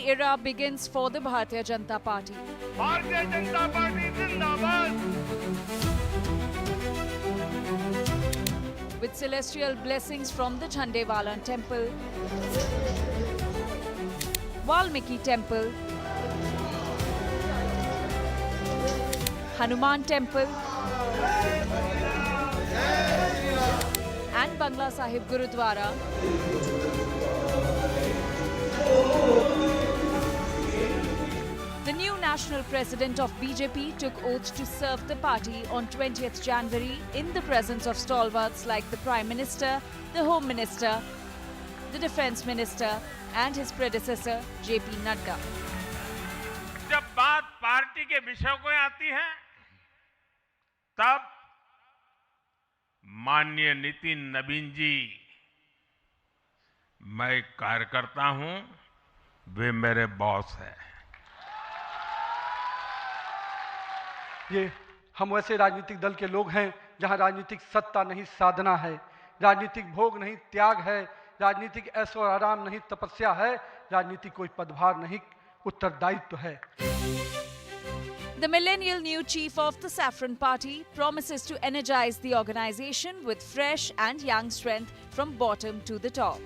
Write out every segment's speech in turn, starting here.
era begins for the Bharatiya Janata Party. Bharatiya Janata Party Zindabad! With celestial blessings from the Jhandewalan Temple, Valmiki Temple, Hanuman Temple, and Bangla Sahib Gurudwara, the new national president of BJP took oath to serve the party on 20th January in the presence of stalwarts like the Prime Minister, the Home Minister, the Defence Minister and his predecessor JP Nadda. जब बात party के विषयों को आती है तब माननीय नितिन नवीन जी, मैं कार्यकर्ता हूं, वे मेरे बॉस हैं। ये हम वैसे राजनीतिक दल के लोग हैं जहां राजनीतिक सत्ता नहीं साधना है, राजनीतिक भोग नहीं त्याग है, राजनीतिक ऐशो आराम नहीं तपस्या है, राजनीति कोई पदभार नहीं उत्तरदायित्व है। The millennial new chief of the Saffron Party promises to energize the organization with fresh and young strength from bottom to the top.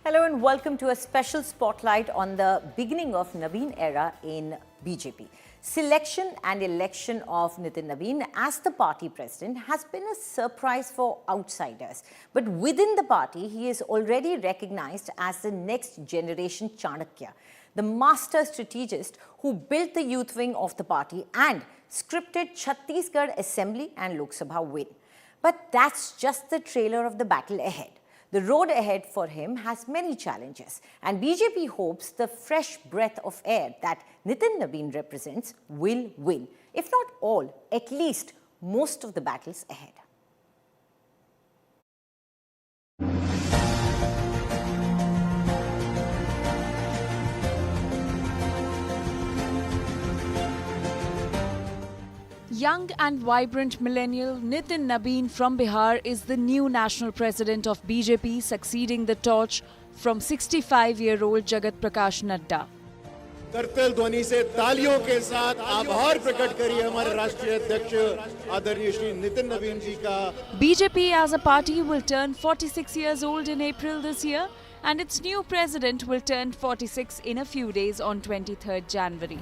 Hello and welcome to a special spotlight on the beginning of Naveen era in BJP. Selection and election of Nitin Naveen as the party president has been a surprise for outsiders. But within the party, he is already recognized as the next generation Chanakya, the master strategist who built the youth wing of the party and scripted Chhattisgarh Assembly and Lok Sabha win. But that's just the trailer of the battle ahead. The road ahead for him has many challenges, and BJP hopes the fresh breath of air that Nitin Naveen represents will win, if not all, at least most of the battles ahead. Young and vibrant millennial Nitin Naveen from Bihar is the new national president of BJP, succeeding the torch from 65-year-old Jagat Prakash Nadda. करतल ध्वनि से तालियों के साथ आभार प्रकट करिए हमारे राष्ट्रीय अध्यक्ष आदरणीय श्री नितिन नवीन जी का। BJP as a party will turn 46 years old in April this year, and its new president will turn 46 in a few days on 23rd January.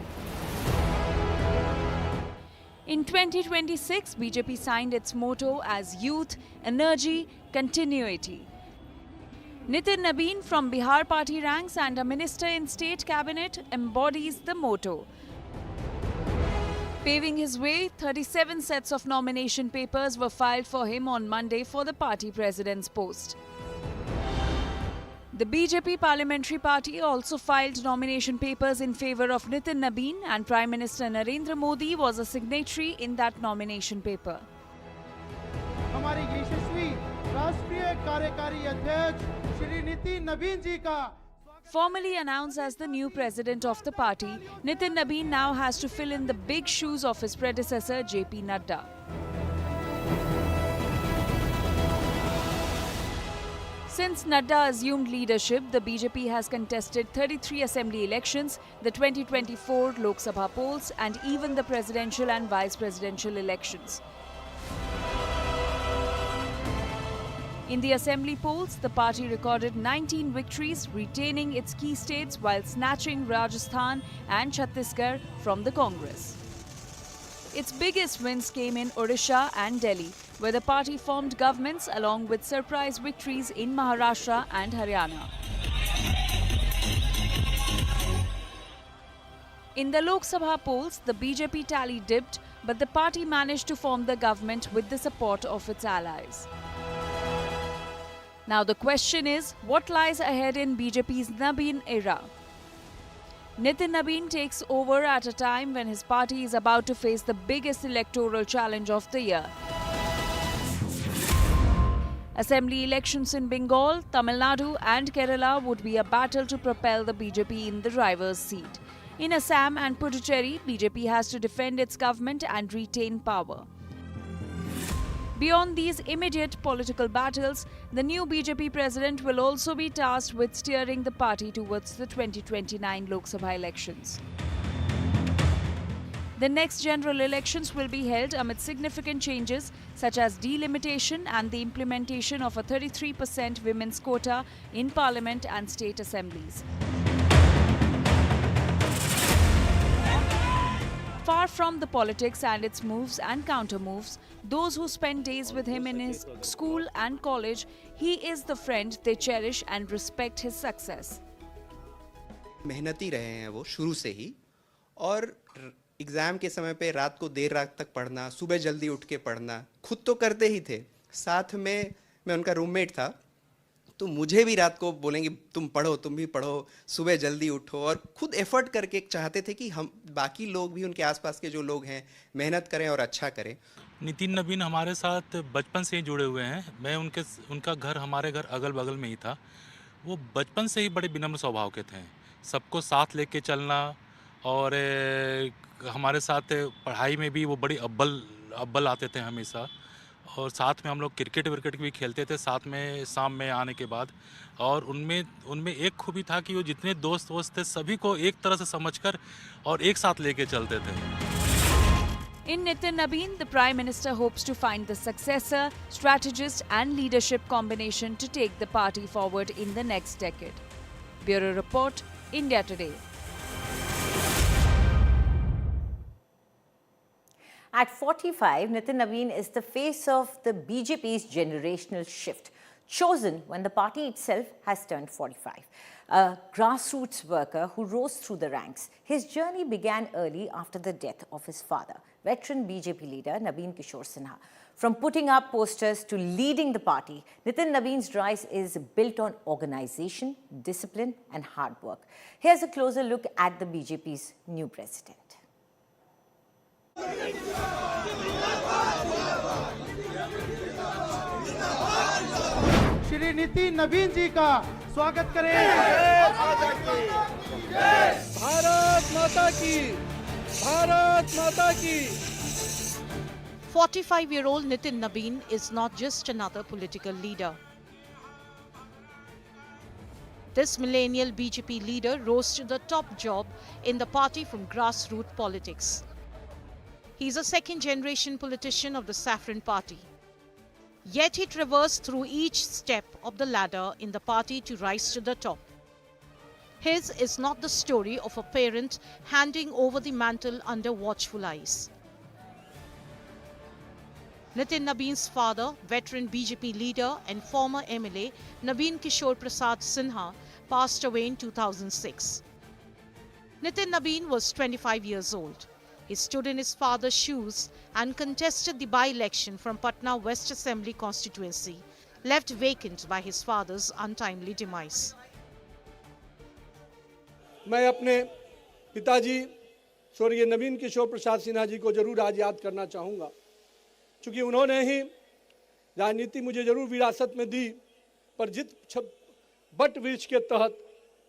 In 2026, BJP signed its motto as Youth, Energy, Continuity. Nitin Naveen from Bihar party ranks and a minister in state cabinet embodies the motto. Paving his way, 37 sets of nomination papers were filed for him on Monday for the party president's post. The BJP Parliamentary Party also filed nomination papers in favour of Nitin Naveen, and Prime Minister Narendra Modi was a signatory in that nomination paper. हमारे यशस्वी राष्ट्रीय कार्यकारी अध्यक्ष श्री नितिन नवीन जी का Formally announced as the new president of the party, Nitin Naveen now has to fill in the big shoes of his predecessor JP Nadda. Since Nadda assumed leadership, the BJP has contested 33 assembly elections, the 2024 Lok Sabha polls, and even the presidential and vice presidential elections. In the assembly polls, the party recorded 19 victories, retaining its key states while snatching Rajasthan and Chhattisgarh from the Congress. Its biggest wins came in Odisha and Delhi, where the party formed governments along with surprise victories in Maharashtra and Haryana. In the Lok Sabha polls, the BJP tally dipped, but the party managed to form the government with the support of its allies. Now the question is, what lies ahead in BJP's Naveen era? Nitin Naveen takes over at a time when his party is about to face the biggest electoral challenge of the year. Assembly elections in Bengal, Tamil Nadu and Kerala would be a battle to propel the BJP in the driver's seat. In Assam and Puducherry, BJP has to defend its government and retain power. Beyond these immediate political battles, the new BJP president will also be tasked with steering the party towards the 2029 Lok Sabha elections. The next general elections will be held amid significant changes such as delimitation and the implementation of a 33% women's quota in parliament and state assemblies. Far from the politics and its moves and counter-moves, those who spend days with him in his school and college, he is the friend they cherish and respect his success. मेहनती रहे हैं वो शुरू से ही, और exam के समय पे रात को देर रात तक पढ़ना, सुबह जल्दी उठ के पढ़ना, खुद तो करते ही थे, साथ में मैं उनका रूममेट था, तो मुझे भी रात को बोलेंगे तुम पढ़ो, तुम भी पढ़ो, सुबह जल्दी उठो, और खुद एफर्ट करके चाहते थे कि हम बाकी लोग भी, उनके आसपास के जो लोग हैं, मेहनत करें और अच्छा करें। नितिन नवीन हमारे साथ बचपन से ही जुड़े हुए हैं। मैं उनका घर हमारे घर अगल बगल में ही था। वो बचपन से ही बड़े विनम्र स्वभाव के थे, सबको साथ लेके चलना, और हमारे साथ पढ़ाई में भी वो बड़ी अव्वल आते थे हमेशा, और साथ में हम लोग क्रिकेट विकेट भी खेलते थे साथ में शाम में आने के बाद। और उनमें एक खूबी था कि वो जितने दोस्त थे सभी को एक तरह से समझकर और एक साथ लेके चलते थे। In Nitin Nabin, the Prime Minister hopes to find the successor, strategist and leadership combination to take the party forward in the next decade. Bureau Report, India Today. At 45, Nitin Nabin is the face of the BJP's generational shift, chosen when the party itself has turned 45. A grassroots worker who rose through the ranks, his journey began early after the death of his father, veteran BJP leader Nabin Kishore Sinha. From putting up posters to leading the party, Nitin Nabin's rise is built on organization, discipline and hard work. Here's a closer look at the BJP's new president. Shri Nitin नवीन जी का स्वागत करें। भारत माता की, भारत माता की। 45-year-old Nitin Nabin is not just another political leader. This millennial BJP leader rose to the top job in the party from grassroots politics. He is a second-generation politician of the Saffron Party. Yet he traversed through each step of the ladder in the party to rise to the top. His is not the story of a parent handing over the mantle under watchful eyes. Nitin Nabin's father, veteran BJP leader and former MLA Nabin Kishore Prasad Sinha, passed away in 2006. Nitin Nabin was 25 years old. He stood in his father's shoes and contested the by-election from Patna West Assembly constituency, left vacant by his father's untimely demise. मैं अपने पिताजी स्वर्गीय नवीन किशोर प्रसाद सिन्हा जी को जरूर आज याद करना चाहूँगा, क्योंकि उन्होंने ही राजनीति मुझे जरूर विरासत में दी, पर जित बट वृक्ष के तहत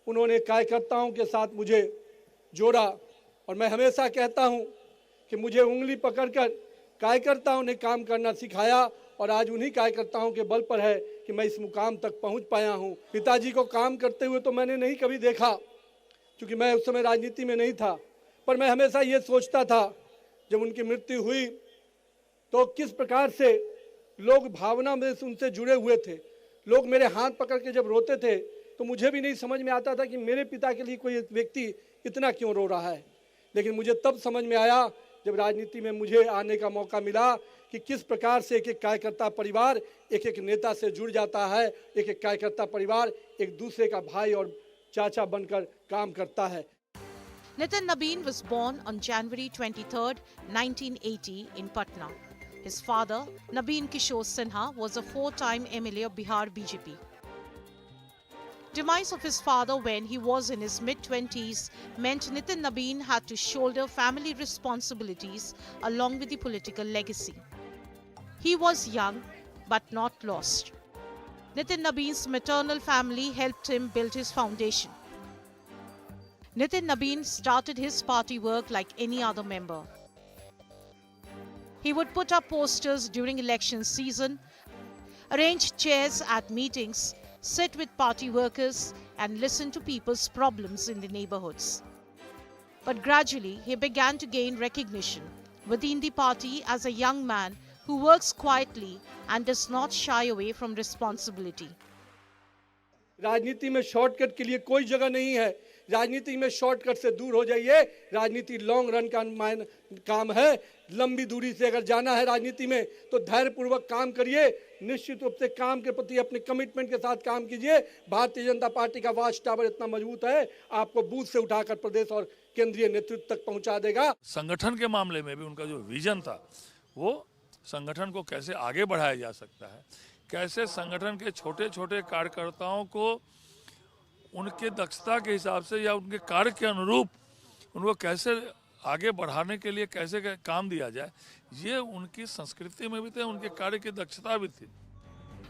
उन्होंने कार्यकर्ताओं के साथ मुझे जोड़ा। और मैं हमेशा कहता हूं कि मुझे उंगली पकड़कर कार्यकर्ताओं ने काम करना सिखाया, और आज उन्हीं कार्यकर्ताओं के बल पर है कि मैं इस मुकाम तक पहुंच पाया हूं। पिताजी को काम करते हुए तो मैंने नहीं कभी देखा, क्योंकि मैं उस समय राजनीति में नहीं था, पर मैं हमेशा ये सोचता था जब उनकी मृत्यु हुई तो किस प्रकार से लोग भावना में उनसे जुड़े हुए थे। लोग मेरे हाथ पकड़ के जब रोते थे तो मुझे भी नहीं समझ में आता था कि मेरे पिता के लिए कोई व्यक्ति इतना क्यों रो रहा है। लेकिन मुझे तब समझ में आया जब राजनीति में मुझे आने का मौका मिला कि किस प्रकार से एक एक कार्यकर्ता परिवार एक एक नेता से जुड़ जाता है, एक एक कार्यकर्ता परिवार एक दूसरे का भाई और चाचा बनकर काम करता है। Nitin Nabin was born on January 23, 1980 in Patna. His father, Nabin Kishore Sinha, was a four-time MLA of Bihar BJP. Demise of his father when he was in his mid-20s meant Nitin Nabin had to shoulder family responsibilities along with the political legacy. He was young but not lost. Nitin Nabin's maternal family helped him build his foundation. Nitin Nabin started his party work like any other member. He would put up posters during election season, arrange chairs at meetings, sit with party workers and listen to people's problems in the neighborhoods. But gradually, he began to gain recognition within the party as a young man who works quietly and does not shy away from responsibility. राजनीति में shortcut के लिए कोई जगह नहीं है। राजनीति में शॉर्टकट से दूर हो जाइए। राजनीति लॉन्ग रन का काम है। लंबी दूरी से अगर जाना है राजनीति में तो धैर्यपूर्वक काम करिए। निश्चित रूप से काम के प्रति अपने कमिटमेंट के साथ काम कीजिए। भारतीय जनता पार्टी का वॉच टावर इतना मजबूत है, आपको बूथ से उठाकर प्रदेश और केंद्रीय नेतृत्व तक पहुंचा देगा। संगठन के मामले में भी उनका जो विजन था, वो संगठन को कैसे आगे बढ़ाया जा सकता है, कैसे संगठन के छोटे छोटे कार्यकर्ताओं को उनके दक्षता के हिसाब से या उनके कार्य के अनुरूप उनको कैसे आगे बढ़ाने के लिए कैसे काम दिया जाए, ये उनकी संस्कृति में भी थे, उनके कार्य की दक्षता भी थी।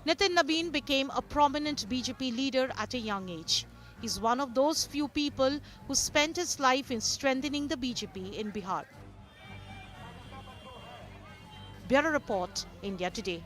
Nitin Nabin became a prominent BJP leader at a young age. He's one of those few people who spent his life in strengthening the BJP in Bihar. Bureau Report, India Today.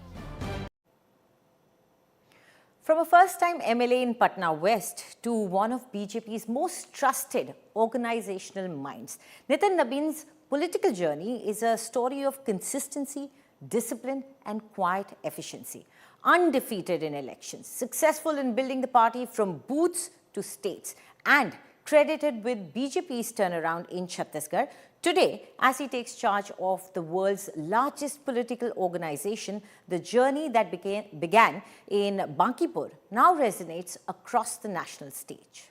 From a first-time MLA in Patna West to one of BJP's most trusted organizational minds, Nitin Nabin's political journey is a story of consistency, discipline and quiet efficiency. Undefeated in elections, successful in building the party from booths to states, and credited with BJP's turnaround in Chhattisgarh. Today, as he takes charge of the world's largest political organization, the journey that began in Bankipur now resonates across the national stage.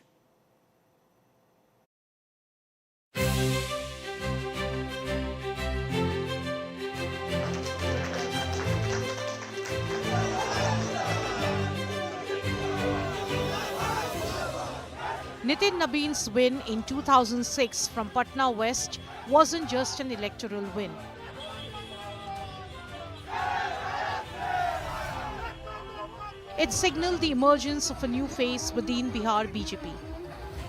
Nitin Nabin's win in 2006 from Patna West wasn't just an electoral win. It signaled the emergence of a new face within Bihar BJP,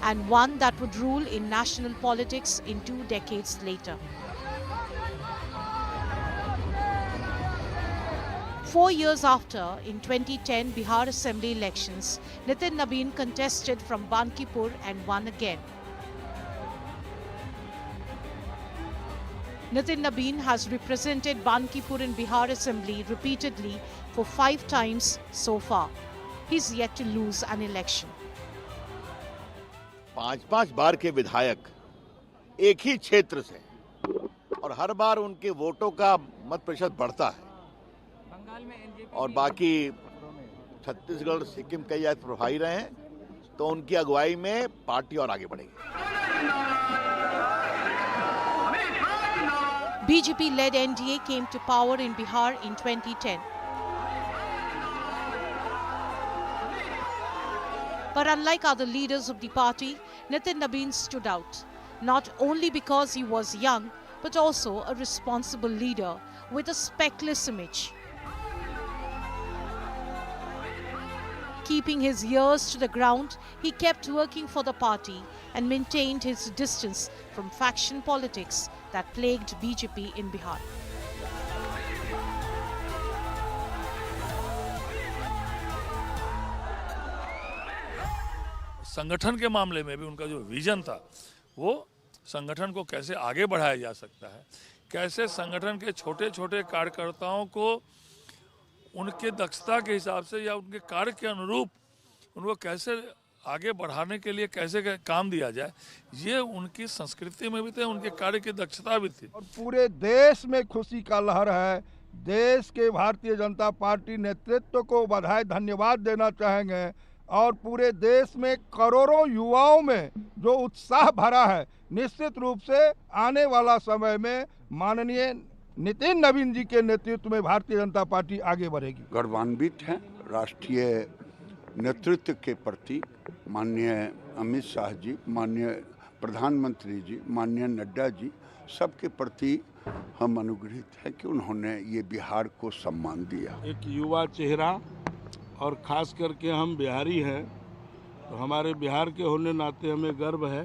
and one that would rule in national politics in 2 decades later. 4 years after, in 2010 Bihar Assembly elections, Nitin Nabin contested from Bankipur and won again. Nitin Nabin has represented Bankipur in Bihar Assembly repeatedly for 5 times so far. He's yet to lose an election. 5-5 बार के विधायक एक ही क्षेत्र से, और हर बार उनके वोटों का मत प्रतिशत बढ़ता है, और बाकी छत्तीसगढ़ सिक्किम कई ऐसे प्रभारी रहे हैं, तो उनकी अगुवाई में पार्टी और आगे बढ़ेगी। BJP-led NDA came to power in Bihar in 2010. But unlike other leaders of the party, Nitin Nabin stood out, not only because he was young, but also a responsible leader with a speckless image. Keeping his ears to the ground, he kept working for the party and maintained his distance from faction politics that plagued BJP in Bihar. संगठन के मामले में भी उनका जो vision था, वो संगठन को कैसे आगे बढ़ाया जा सकता है, कैसे संगठन के छोटे छोटे कार्यकर्ताओं को उनके दक्षता के हिसाब से या उनके कार्य के अनुरूप उनको कैसे आगे बढ़ाने के लिए कैसे काम दिया जाए, ये उनकी संस्कृति में भी थे, उनके कार्य की दक्षता भी थी। और पूरे देश में खुशी का लहर है। देश के भारतीय जनता पार्टी नेतृत्व को बधाई धन्यवाद देना चाहेंगे, और पूरे देश में करोड़ों युवाओं में जो उत्साह भरा है, निश्चित रूप से आने वाला समय में माननीय नितिन नवीन जी के नेतृत्व में भारतीय जनता पार्टी आगे बढ़ेगी। गौरवान्वित है राष्ट्रीय नेतृत्व के प्रति, माननीय अमित शाह जी, माननीय प्रधानमंत्री जी, माननीय नड्डा जी, सबके प्रति हम अनुग्रहित हैं कि उन्होंने ये बिहार को सम्मान दिया। एक युवा चेहरा, और खास करके हम बिहारी हैं, तो हमारे बिहार के होने नाते हमें गर्व है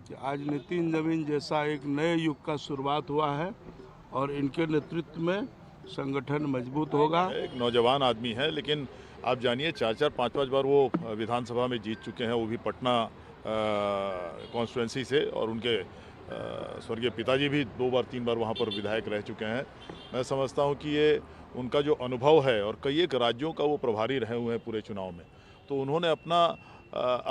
कि आज नितिन नवीन जैसा एक नए युग का शुरुआत हुआ है, और इनके नेतृत्व में संगठन मजबूत होगा। एक नौजवान आदमी है, लेकिन आप जानिए 4-4, 5-5 बार वो विधानसभा में जीत चुके हैं, वो भी पटना कॉन्स्टिट्यूंसी से, और उनके स्वर्गीय पिताजी भी 2 बार 3 बार वहाँ पर विधायक रह चुके हैं। मैं समझता हूँ कि ये उनका जो अनुभव है, और कई एक राज्यों का वो प्रभारी रहे हुए हैं पूरे चुनाव में, तो उन्होंने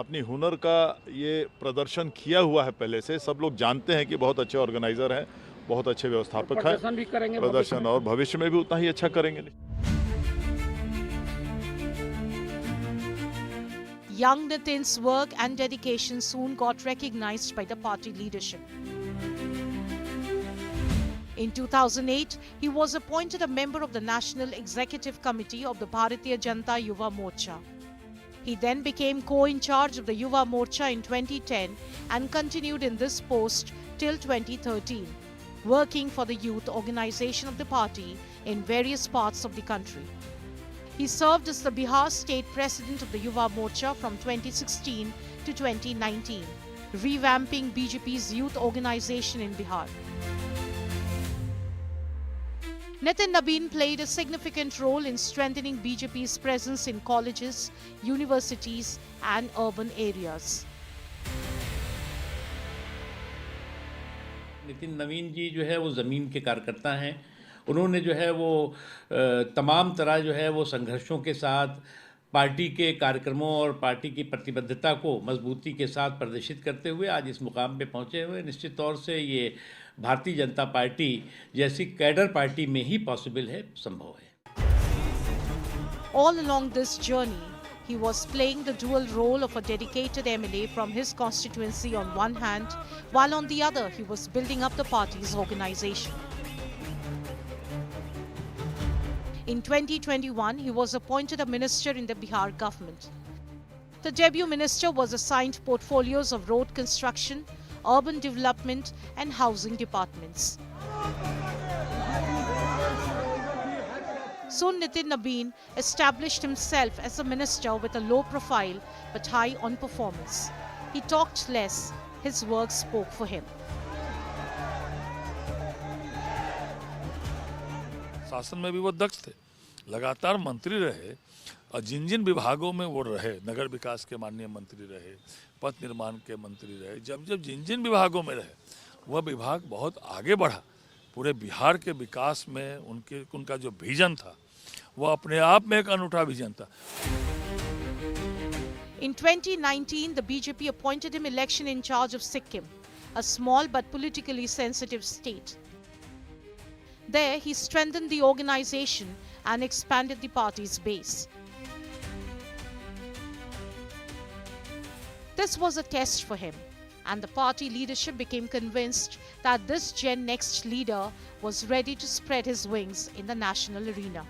अपनी हुनर का ये प्रदर्शन किया हुआ है पहले से। सब लोग जानते हैं कि बहुत अच्छे ऑर्गेनाइजर हैं, बहुत अच्छे व्यवस्थापक हैं, प्रदर्शन और भविष्य में भी उतना ही अच्छा करेंगे। Young Nitin's work and dedication soon got recognized by the party leadership. In 2008, he was appointed a member of the National Executive Committee of the Bharatiya Janata Yuva Morcha. He then became co-in charge of the Yuva Morcha in 2010 and continued in this post till 2013, working for the youth organization of the party in various parts of the country. He served as the Bihar State President of the Yuva Morcha from 2016 to 2019, revamping BJP's youth organization in Bihar. Nitin Nabin played a significant role in strengthening BJP's presence in colleges, universities and urban areas. Nitin नवीन जी जो है वो ज़मीन के कार्यकर्ता हैं। उन्होंने जो है वो तमाम तरह जो है वो संघर्षों के साथ पार्टी के कार्यक्रमों और पार्टी की प्रतिबद्धता को मजबूती के साथ प्रदर्शित करते हुए आज इस मुकाम पे पहुंचे हुए। निश्चित तौर से ये भारतीय जनता पार्टी जैसी कैडर पार्टी में ही पॉसिबल है, संभव है। All along this journey, he was playing the dual role of a dedicated MLA from his constituency on one hand, while on the other he was building up the party's organization. In 2021, he was appointed a minister in the Bihar government. The debut minister was assigned portfolios of road construction, urban development and housing departments. Soon Nitin Nabin established himself as a minister with a low profile but high on performance. He talked less, his work spoke for him. शासन में भी वो दक्ष थे, लगातार मंत्री रहे और जिन जिन विभागों में वो रहे, नगर विकास के माननीय मंत्री रहे, पथ निर्माण के मंत्री रहे, जब जब जिन जिन विभागों में रहे वह विभाग बहुत आगे बढ़ा। पूरे बिहार के विकास में उनका जो विजन था वह अपने आप में एक अनूठा विजन था। In 2019, the BJP appointed him election in charge of Sikkim, a small but politically sensitive state. There, he strengthened the organization and expanded the party's base. This was a test for him, and the party leadership became convinced that this Gen Next leader was ready to spread his wings in the national arena.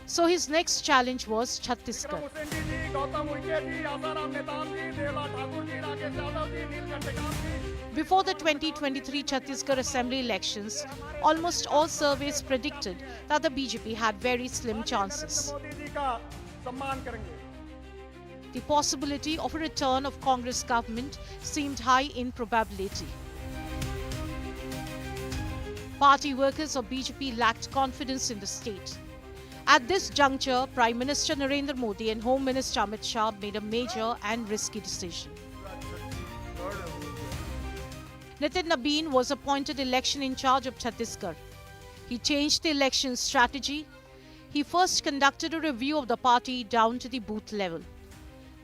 So his next challenge was Chhattisgarh. Before the 2023 Chhattisgarh Assembly elections, almost all surveys predicted that the BJP had very slim chances. The possibility of a return of Congress government seemed high in probability. Party workers of BJP lacked confidence in the state. At this juncture, Prime Minister Narendra Modi and Home Minister Amit Shah made a major and risky decision. Nitin Nabin was appointed election in charge of Chhattisgarh. He changed the election strategy. He first conducted a review of the party down to the booth level.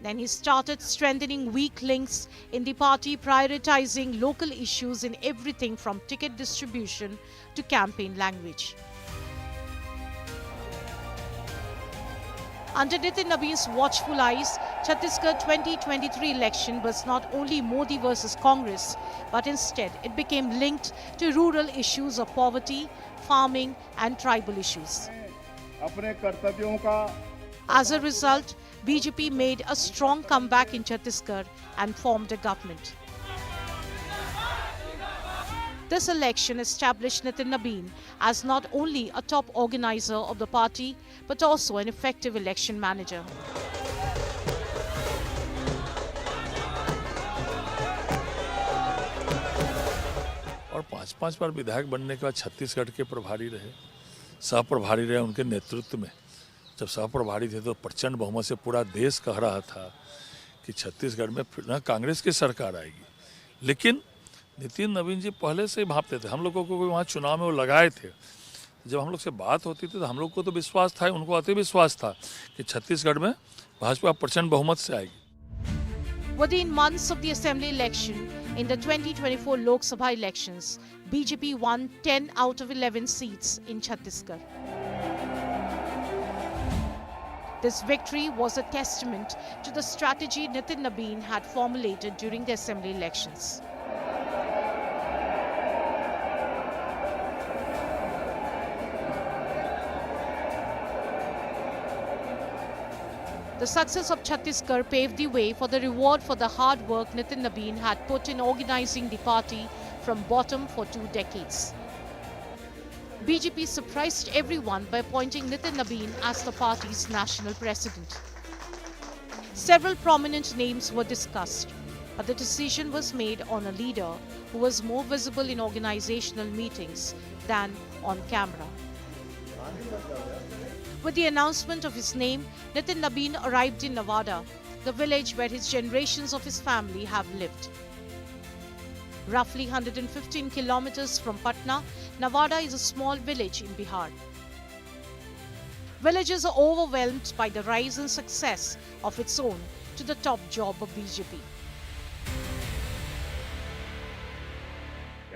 Then he started strengthening weak links in the party, prioritizing local issues in everything from ticket distribution to campaign language. Under Nitin Nabin's watchful eyes, Chhattisgarh 2023 election was not only Modi versus Congress, but instead it became linked to rural issues of poverty, farming and tribal issues. As a result, BJP made a strong comeback in Chhattisgarh and formed a government. This election established Nitin Nabin as not only a top organizer of the party, but also an effective election manager. 4-5 बार विधायक बनने के बाद छत्तीसगढ़ के प्रभारी रहे, सह प्रभारी रहे उनके नेतृत्व में। जब सह प्रभारी थे तो प्रचंड बहुमत से पूरा देश कह रहा था कि छत्तीसगढ़ में फिर ना कांग्रेस की सरकार आएगी। लेकिन नितिन नवीन जी पहले से ही भापते थे, हम लोगों को वहाँ चुनाव में वो लगाए थे। जब हम लोग से बात होती थी तो हम लोग को तो विश्वास था, उनको अति विश्वास था कि छत्तीसगढ़ में भाजपा प्रचंड बहुमत से आएगी। Within months of the assembly election, in the 2024 Lok Sabha elections, BJP won 10 out of 11 seats in Chhattisgarh. This victory was a testament to the strategy Nitin Nabin had formulated during the assembly elections. The success of Chhattisgarh paved the way for the reward for the hard work Nitin Nabin had put in organizing the party from bottom for 2 decades. BJP surprised everyone by appointing Nitin Nabin as the party's national president. Several prominent names were discussed, but the decision was made on a leader who was more visible in organizational meetings than on camera. With the announcement of his name, Nitin Nabin arrived in Nevada, the village where his generations of his family have lived. Roughly 115 kilometers from Patna, Nevada is a small village in Bihar. Villagers are overwhelmed by the rise and success of its own to the top job of BJP.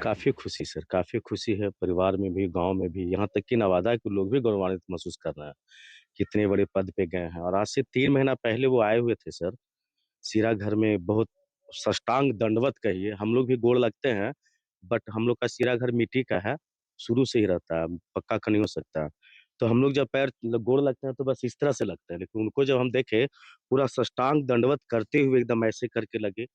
काफ़ी खुशी sir, काफ़ी खुशी है परिवार में भी, गांव में भी, यहाँ तक कि नवादा के लोग भी गौरवान्वित महसूस कर रहे हैं कि इतने बड़े पद पे गए हैं। और आज से 3 महीना पहले वो आए हुए थे सर, सीरा घर में बहुत साष्टांग दंडवत कहिए, हम लोग भी गोड़ लगते हैं, बट हम लोग का सीरा घर मिट्टी का है, शुरू से ही रहता है, पक्का का नहीं हो सकता। तो हम लोग जब पैर गोड़ लगते हैं तो बस इस तरह से लगता है, लेकिन उनको जब हम देखे पूरा साष्टांग दंडवत करते हुए एकदम ऐसे करके लगे,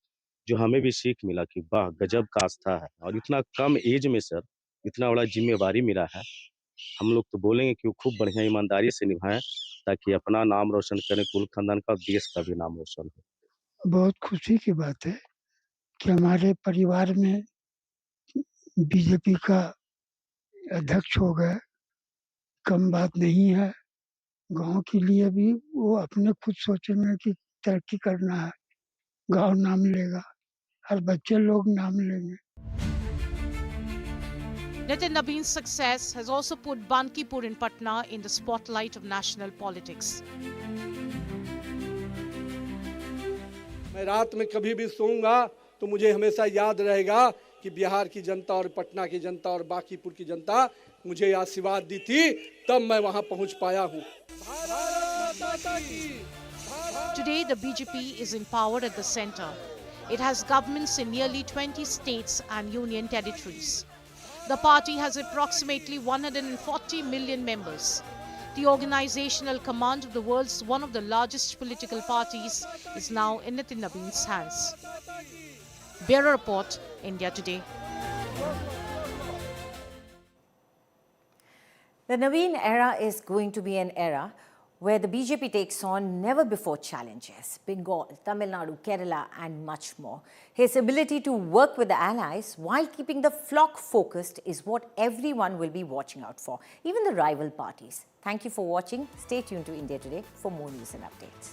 जो हमें भी सीख मिला कि वाह गजब का आस्था है। और इतना कम एज में सर इतना बड़ा जिम्मेवारी मिला है, हम लोग तो बोलेंगे कि वो खूब बढ़िया ईमानदारी से निभाएं ताकि अपना नाम रोशन करें, कुल खानदान का, देश का भी नाम रोशन हो। बहुत खुशी की बात है कि हमारे परिवार में बीजेपी का अध्यक्ष हो गए, कम बात नहीं है। गांव के लिए भी वो अपने खुद सोचेंगे कि तरक्की करना है, गांव नाम लेगा, हर बच्चे लोग नाम लेंगे। Nitin Nabin's success has also put Bankipur in Patna in the spotlight of national politics. मैं रात में कभी भी सोऊंगा तो मुझे हमेशा याद रहेगा कि बिहार की जनता और पटना की जनता और बांकीपुर की जनता मुझे आशीर्वाद दी थी, तब मैं वहां पहुंच पाया हूं। Today, the BJP is in power at the center. It has governments in nearly 20 states and union territories. The party has approximately 140 million members. The organizational command of the world's one of the largest political parties is now in Nitin Nabin's hands. Bureau Report, India Today. The Nabin era is going to be an era where the BJP takes on never-before challenges: Bengal, Tamil Nadu, Kerala and much more. His ability to work with the allies while keeping the flock focused is what everyone will be watching out for, even the rival parties. Thank you for watching. Stay tuned to India Today for more news and updates.